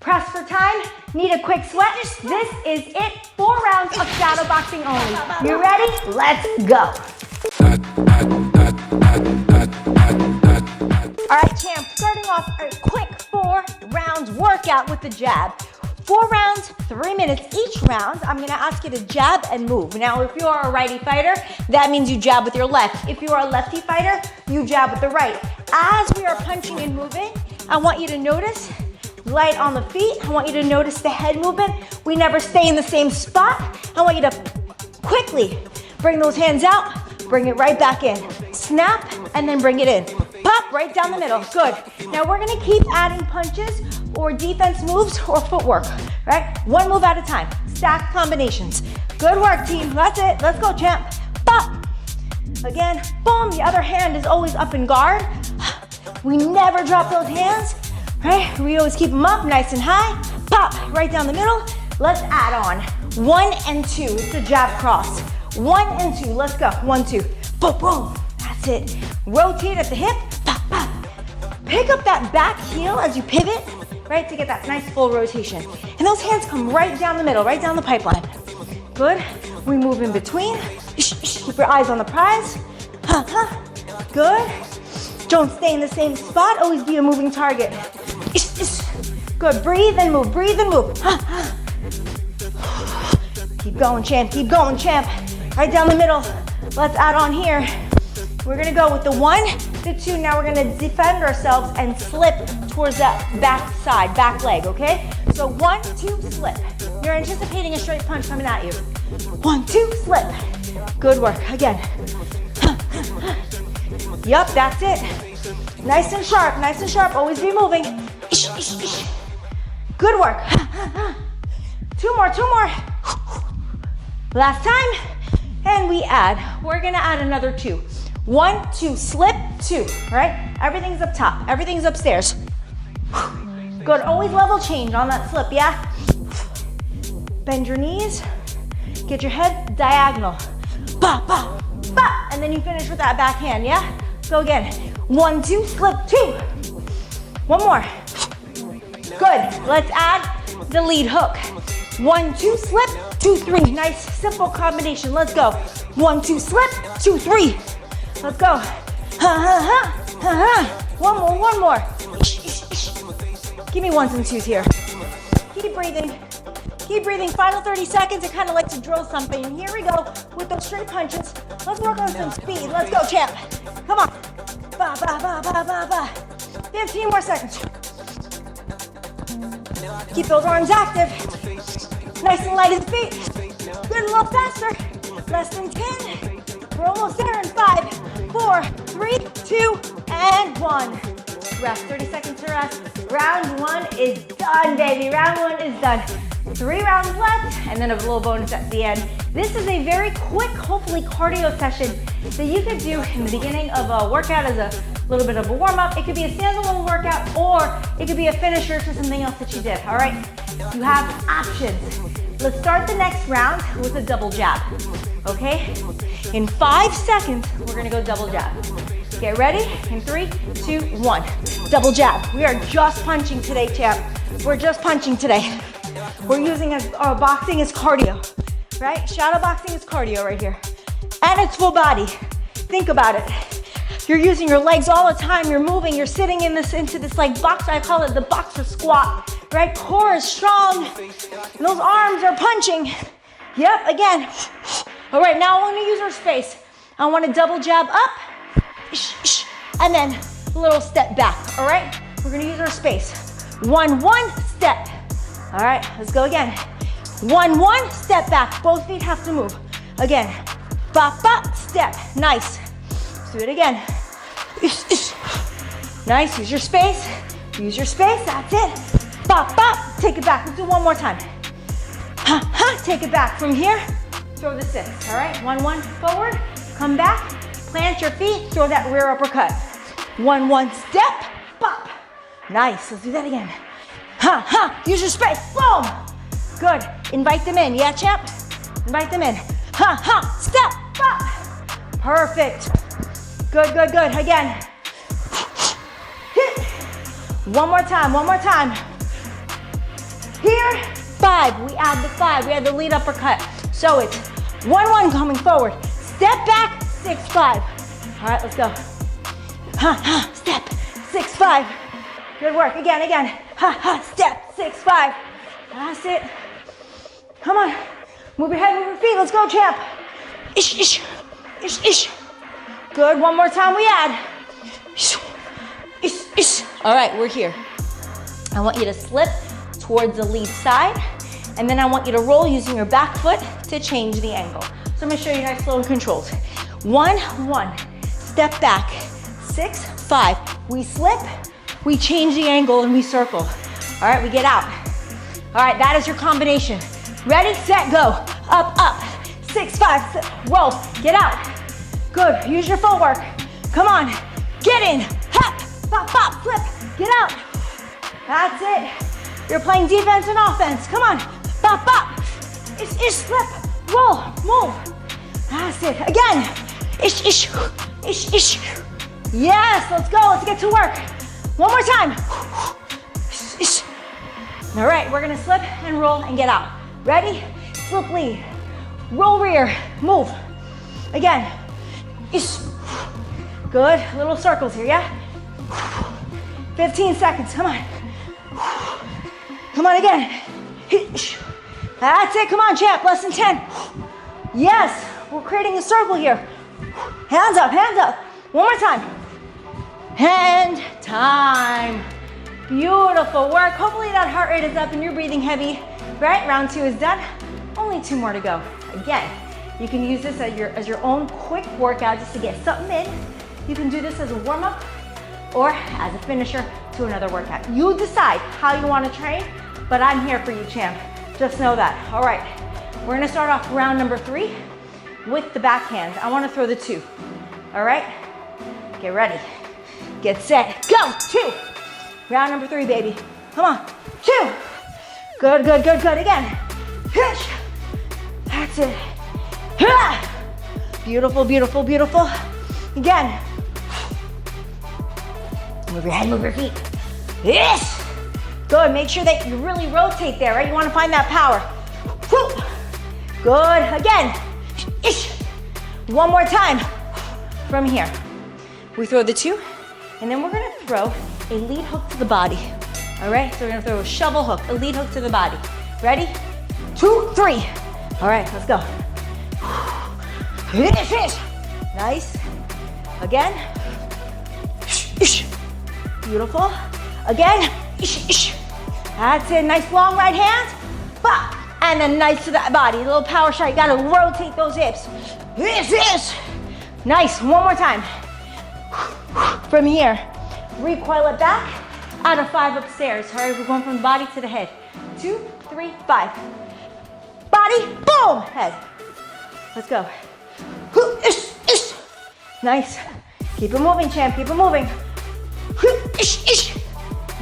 Press for time, need a quick sweat. This is it, 4 rounds of shadow boxing only. You ready? Let's go. All right, champ, starting off a quick 4 rounds workout with the jab. 4 rounds, 3 minutes each round. I'm gonna ask you to jab and move. Now, if you are a righty fighter, that means you jab with your left. If you are a lefty fighter, you jab with the right. As we are punching and moving, I want you to notice light on the feet. I want you to notice the head movement. We never stay in the same spot. I want you to quickly bring those hands out, bring it right back in. Snap, and then bring it in. Pop, right down the middle, good. Now we're gonna keep adding punches or defense moves or footwork, right? 1 move at a time, stacked combinations. Good work, team, that's it. Let's go, champ. Pop. Again, boom, the other hand is always up in guard. We never drop those hands, right? We always keep them up nice and high. Pop, right down the middle. Let's add on 1 and 2. It's a jab cross. 1 and 2, let's go. 1, 2, boom, boom. That's it. Rotate at the hip, pop, pop. Pick up that back heel as you pivot, right, to get that nice full rotation. And those hands come right down the middle, right down the pipeline. Good. We move in between. Keep your eyes on the prize. Good. Don't stay in the same spot. Always be a moving target. Good. Breathe and move. Breathe and move. Keep going, champ. Keep going, champ. Right down the middle. Let's add on here. We're gonna go with the 1, the 2. Now we're gonna defend ourselves and slip towards that back side, back leg, okay? So 1, 2, slip. You're anticipating a straight punch coming at you. 1, 2, slip. Good work, again. Yup, that's it. Nice and sharp, always be moving. Good work. 2 more. Last time, and we add. We're gonna add another 2. 1, 2, slip, 2, right? Everything's up top, everything's upstairs. Good, always level change on that slip, yeah? Bend your knees, get your head diagonal. Ba, ba, ba, and then you finish with that back hand, yeah? Go again. 1, 2, slip, 2. 1 more. Good, let's add the lead hook. 1, 2, slip, 2, 3. Nice, simple combination, let's go. 1, 2, slip, 2, 3. Let's go. One more. Give me 1s and 2s here. Keep breathing. Final 30 seconds. I kind of like to drill something. Here we go with those straight punches. Let's work on some speed. Let's go, champ. Come on. Ba, ba, ba, ba, ba, ba. 15 more seconds. Keep those arms active. Nice and light as feet. Good, a little faster. Less than 10. We're almost there in 5, 4, 3, 2, and 1. Rest, 30 seconds to rest. Round 1 is done, baby. Round 1 is done. 3 rounds left, and then a little bonus at the end. This is a very quick, hopefully cardio session that you could do in the beginning of a workout as a little bit of a warm-up. It could be a standalone workout, or it could be a finisher to something else that you did, all right? You have options. Let's start the next round with a double jab, okay? In 5 seconds, we're gonna go double jab. Get ready, in 3, 2, 1. Double jab. We are just punching today, champ. We're just punching today. We're using boxing as cardio, right? Shadow boxing is cardio right here. And it's full body. Think about it. You're using your legs all the time. You're moving, you're sitting into this like box, I call it the boxer squat, right? Core is strong. And those arms are punching. Yep, again. All right, now I want to use our space. I want to double jab up, and then a little step back, all right? We're gonna use our space. 1, 1, step. All right, let's go again. 1, 1, step back. Both feet have to move. Again, bop, bop, step. Nice. Let's do it again. Nice, use your space. Use your space, that's it. Bop, bop, take it back. Let's do one more time. Take it back from here. Throw the 6, all right? 1, 1, forward, come back, plant your feet, throw that rear uppercut. 1, 1, step, pop. Nice, let's do that again. Use your space, boom. Good, invite them in, yeah, champ? Invite them in. Step, pop. Perfect. Good, good, good, again. Hit. One more time, one more time. 5. We add the 5. We add the lead uppercut. So it's 1-1 coming forward. Step back, 6-5. All right, let's go. Step, 6-5. Good work. Again. Step, 6-5. That's it. Come on. Move your head, move your feet. Let's go, champ. Ish. Good. One more time we add. Ish. All right, we're here. I want you to slip towards the lead side, and then I want you to roll using your back foot to change the angle. So I'm gonna show you nice, slow, and controlled. 1-1. Step back. 6-5. We slip, we change the angle, and we circle. All right, we get out. All right, that is your combination. Ready, set, go. Up. 6-5. Roll. Get out. Good. Use your footwork. Come on. Get in. Hop. Pop. Flip. Get out. That's it. You're playing defense and offense. Come on. Pop. Ish. Slip. Roll. Move. That's it. Again. Ish. Yes. Let's go. Let's get to work. One more time. Ish. All right. We're gonna slip and roll and get out. Ready? Slip lead. Roll rear. Move. Again. Ish. Good. Little circles here, yeah? 15 seconds. Come on. Come on again. That's it. Come on, champ. Less than 10. Yes. We're creating a circle here. Hands up. One more time. And time. Beautiful work. Hopefully that heart rate is up and you're breathing heavy. Right? Round 2 is done. Only 2 more to go. Again, you can use this as your own quick workout just to get something in. You can do this as a warm-up or as a finisher to another workout. You decide how you want to train, but I'm here for you, champ. Just know that. All right, we're gonna start off round number 3 with the backhand. I want to throw the 2. All right, get ready, get set, go. 2. Round number 3, baby. Come on. 2. Good. Again. Hish. That's it. Beautiful. Again. Move your head, move your feet. Yes. Good. Make sure that you really rotate there, right? You want to find that power. Good. Again. Ish. One more time. From here. We throw the 2, and then we're going to throw a lead hook to the body. All right, so we're gonna throw a shovel hook, a lead hook to the body. Ready? 2, 3. All right, let's go. Finish. Nice. Again. Beautiful. Again. That's it. Nice long right hand. And then nice to that body. A little power shot. You gotta rotate those hips. Nice. One more time. From here, recoil it back. Out of 5 upstairs. All right, we're going from the body to the head. 2, 3, 5. Body, boom, head. Let's go. Nice. Keep it moving, champ. Keep it moving.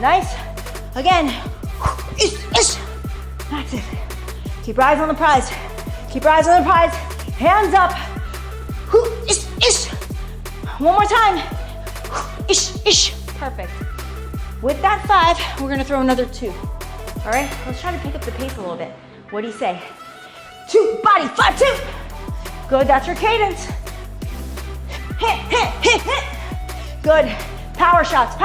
Nice. Again. That's it. Keep your eyes on the prize. Hands up. One more time. Perfect. With that 5, we're gonna throw another 2. All right, let's try to pick up the pace a little bit. What do you say? 2, body, 5, 2. Good, that's your cadence. Hit. Good, power shots,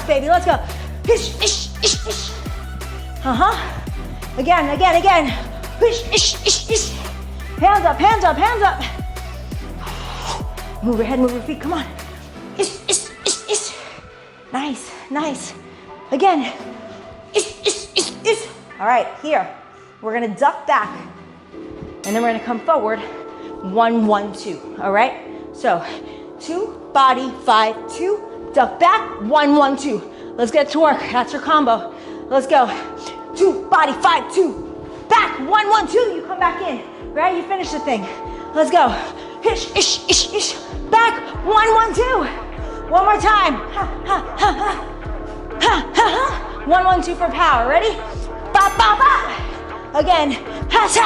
baby, let's go. Again. Hands up. Move your head, move your feet, come on. Nice. Again. All right, here. We're gonna duck back, and then we're gonna come forward. 1, 1, 2. All right? So 2, body, 5, 2, duck back, 1, 1, 2. Let's get to work. That's your combo. Let's go. 2, body, 5, 2. Back, 1, 1, 2. You come back in. Right? You finish the thing. Let's go. Ish. Back, 1, 1, 2. One more time. 1, 1, 2 for power. Ready? Ba. Again. Has.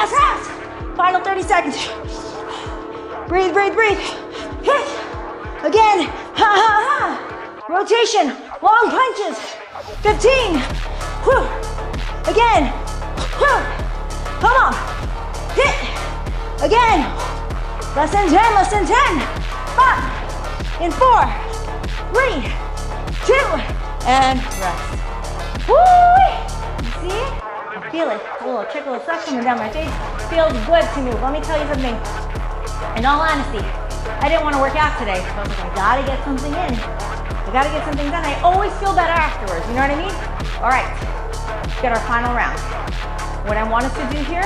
Final 30 seconds. Breathe. Hit. Again. Rotation. Long punches. 15. Again. Come on. Hit. Again. Less than 10, less than 10. 5, in 4, 3, 2, and rest. Woo! See? I feel it. A little trickle of sweat coming down my face. Feels good to move. Let me tell you something. In all honesty, I didn't want to work out today. I was like, I gotta get something in. I gotta get something done. I always feel better afterwards. You know what I mean? All right. Let's get our final round. What I want us to do here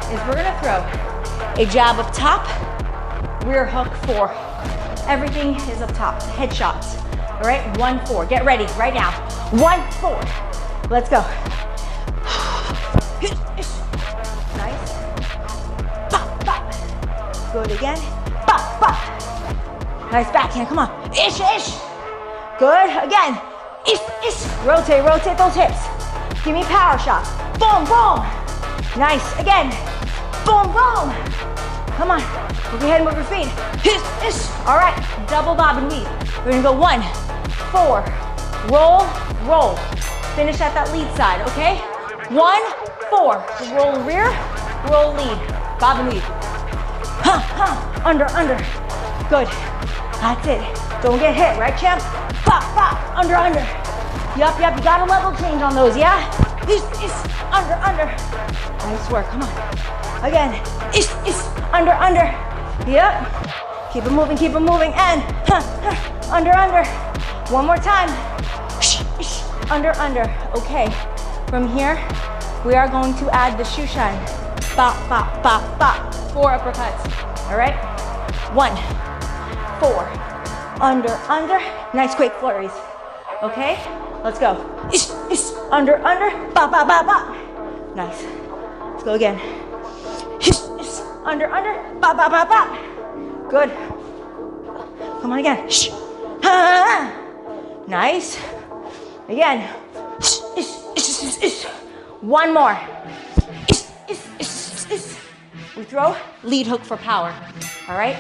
is we're gonna throw a jab up top, rear hook 4. Everything is up top. Head shots. All right, 1, 4. Get ready right now. 1, 4. Let's go. Nice. Bop, bop. Good again. Bop, bop. Nice backhand. Come on. Ish, ish. Good. Again. Ish, ish. Rotate, rotate those hips. Give me power shots. Boom, boom. Nice. Again. Boom, boom. Come on. Move your head, move your feet. Ish, ish. All right. Double bob and weave. We're going to go 1, 4. Roll, roll. Finish at that lead side, okay? 1, 4. Roll rear, roll lead. Bob and weave. Huh, huh. Under, under. Good. That's it. Don't get hit, right, champ? Pop, pop. Under, under. Yup, yup. You got a level change on those, yeah? Is, under, under. Nice work. Come on. Again. Is, under, under. Yep. Keep it moving, and under, under. One more time. Under, under. Okay. From here, we are going to add the shoe shine. Bop, bop, bop, bop. 4 uppercuts. All right? 1, 4. Under, under. Nice quick flurries. Okay? Let's go. Under, under. Bop, bop, bop, bop. Nice. Let's go again. Under, under. Bop, bop, bop, bop. Good. Come on again. Nice. Again. One more. We throw lead hook for power. All right?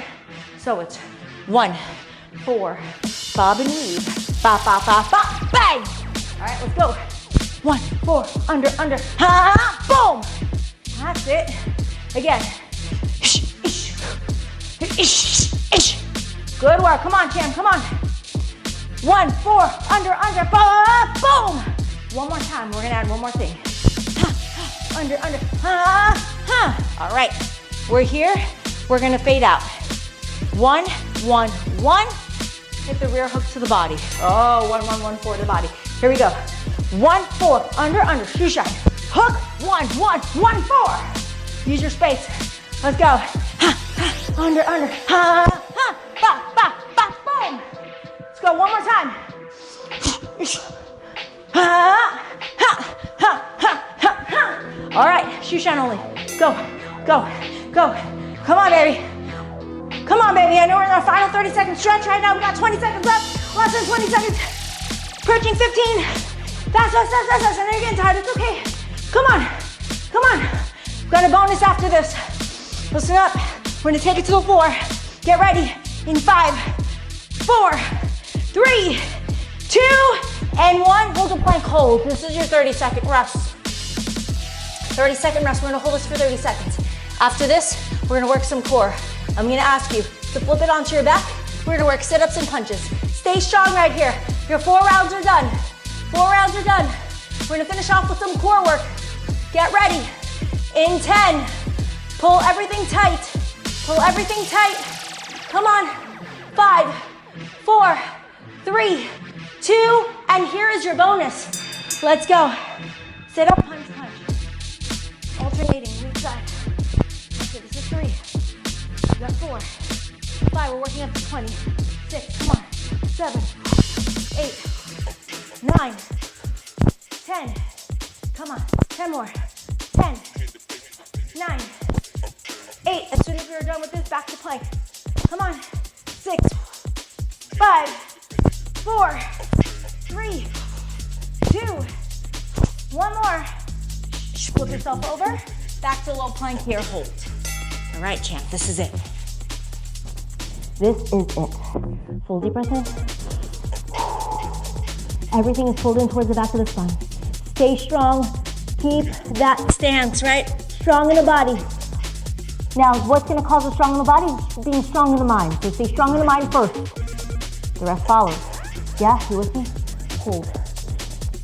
So it's 1, 4, bob and weave. Bop, bop, bop, bop, bang. All right, let's go. 1, 4, under, under. Ha, boom. That's it. Again. Good work. Come on, champ. Come on. 1, 4, under, under, boom. One more time. We're gonna add one more thing. Under, under, All right. We're here. We're gonna fade out. 1, 1, 1. Hit the rear hook to the body. Oh, 1, 1, 1, 4 to the body. Here we go. 1, 4, under, under, shoe shine. Hook, 1, 1, 1, 4. Use your space. Let's go. Under, under, bop, bop, bop, boom. Let's go one more time. All right, shoe shine only. Go, go, go. Come on, baby. Come on, baby. I know we're in our final 30-second stretch right now. We got 20 seconds left. Less than 20 seconds. Approaching 15. Fast. I know you're getting tired. It's okay. Come on. Come on. We've got a bonus after this. Listen up. We're going to take it to the floor. Get ready. In 5, 4, 3, 2, and 1. Hold the plank hold. This is your 30-second rest. 30-second rest. We're going to hold this for 30 seconds. After this, we're going to work some core. I'm going to ask you to flip it onto your back. We're going to work sit-ups and punches. Stay strong right here. Your 4 rounds are done. 4 rounds are done. We're going to finish off with some core work. Get ready. In 10. Pull everything tight. Pull everything tight. Come on. 5, 4, 3, 2, and here is your bonus. Let's go. Sit up, punch, punch. Alternating, weak side. Okay, this is 3. We got 4, 5, we're working up to 20. 6, come on. 7, 8, 9, 10. Come on, 10 more. 10, 9, 8. As soon as we're done with this, back to plank. Come on. 6, 5, 4, 3, 2, 1 more. Flip yourself over. Back to low plank here, hold. All right, champ, this is it. This is it. Full deep breath in. Everything is pulled in towards the back of the spine. Stay strong. Keep that stance, right? Strong in the body. Now, what's gonna cause us strong in the body? Being strong in the mind. So stay strong in the mind first. The rest follows. Yeah, you with me? Hold.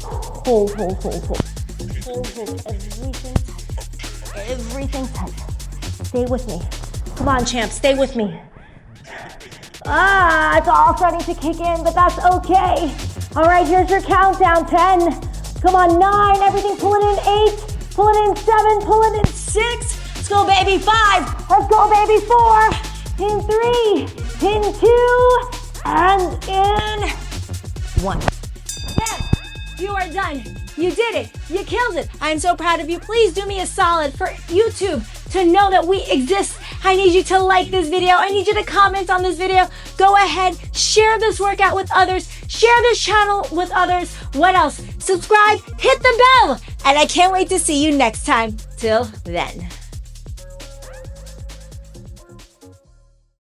Hold, hold, hold, hold. Hold, hold. Everything tight. Stay with me. Come on, champ, stay with me. It's all starting to kick in, but that's okay. All right, here's your countdown. 10. Come on, 9. Everything pull it in. 8. Pull it in. 7. Pull it in. 6. Let's go, baby. 5. Let's go, baby. 4. In 3. In 2. And in 1. Yes, you are done. You did it. You killed it. I am so proud of you. Please do me a solid for YouTube to know that we exist. I need you to like this video. I need you to comment on this video. Go ahead, share this workout with others. Share this channel with others. What else? Subscribe, hit the bell. And I can't wait to see you next time. Till then.